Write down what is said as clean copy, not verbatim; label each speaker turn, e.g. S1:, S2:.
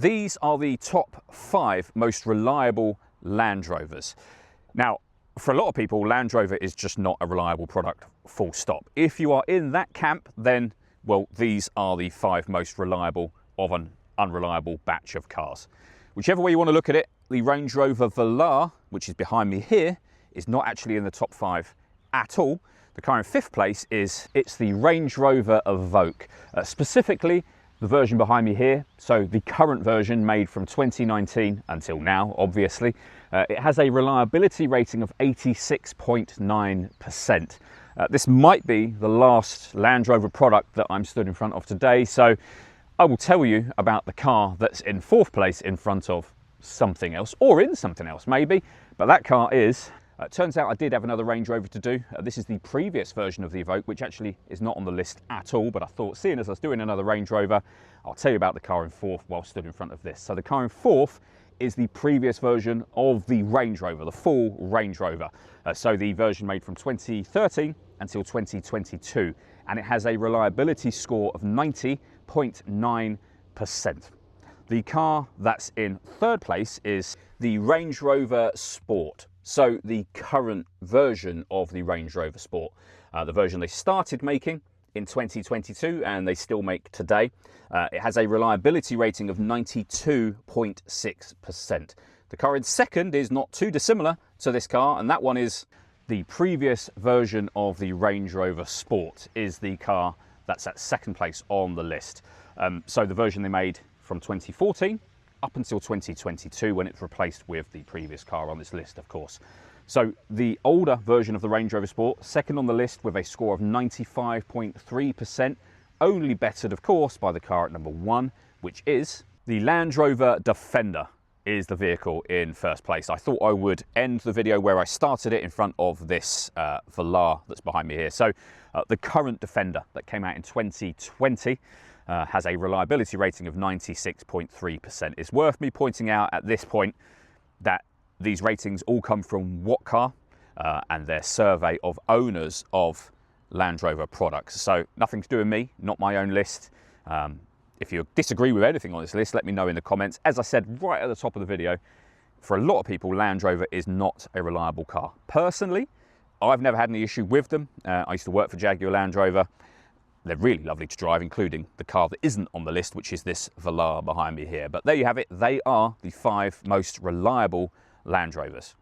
S1: These are the top 5 most reliable Land Rovers. Now, for a lot of people, Land Rover is just not a reliable product, full stop. If you are in that camp, then, well, these are the 5 most reliable of an unreliable batch of cars. Whichever way you want to look at it, the Range Rover Velar, which is behind me here, is not actually in the top 5 at all. The car in 5th place it's the Range Rover Evoque, specifically the version behind me here, so the current version made from 2019 until now, obviously. It has a reliability rating of 86.9%. This might be the last Land Rover product that I'm stood in front of today, so I will tell you about the car that's in 4th place in front of something else, or in something else maybe, but that car is... turns out I did have another Range Rover to do. This is the previous version of the Evoque, which actually is not on the list at all, but I thought, seeing as I was doing another Range Rover, I'll tell you about the car in 4th while stood in front of this. So the car in 4th is the previous version of the Range Rover, the full Range Rover. So the version made from 2013 until 2022, and it has a reliability score of 90.9%. The car that's in 3rd place is the Range Rover Sport. So the current version of the Range Rover Sport, the version they started making in 2022 and they still make today. It has a reliability rating of 92.6%. The car in 2nd is not too dissimilar to this car, and that one is the previous version of the Range Rover Sport is the car that's at 2nd place on the list. So the version they made from 2014 up until 2022, when it's replaced with the previous car on this list, of course. So the older version of the Range Rover Sport, 2nd on the list with a score of 95.3%, only bettered, of course, by the car at number 1, which is the Land Rover Defender is the vehicle in 1st place. I thought I would end the video where I started it, in front of this Velar that's behind me here. So the current Defender that came out in 2020, has a reliability rating of 96.3%. It's worth me pointing out at this point that these ratings all come from What Car and their survey of owners of Land Rover products. So nothing to do with me, not my own list. If you disagree with anything on this list, let me know in the comments. As I said right at the top of the video, for a lot of people, Land Rover is not a reliable car. Personally, I've never had any issue with them. I used to work for Jaguar Land Rover. They're really lovely to drive, including the car that isn't on the list, which is this Velar behind me here. But there you have it. They are the 5 most reliable Land Rovers.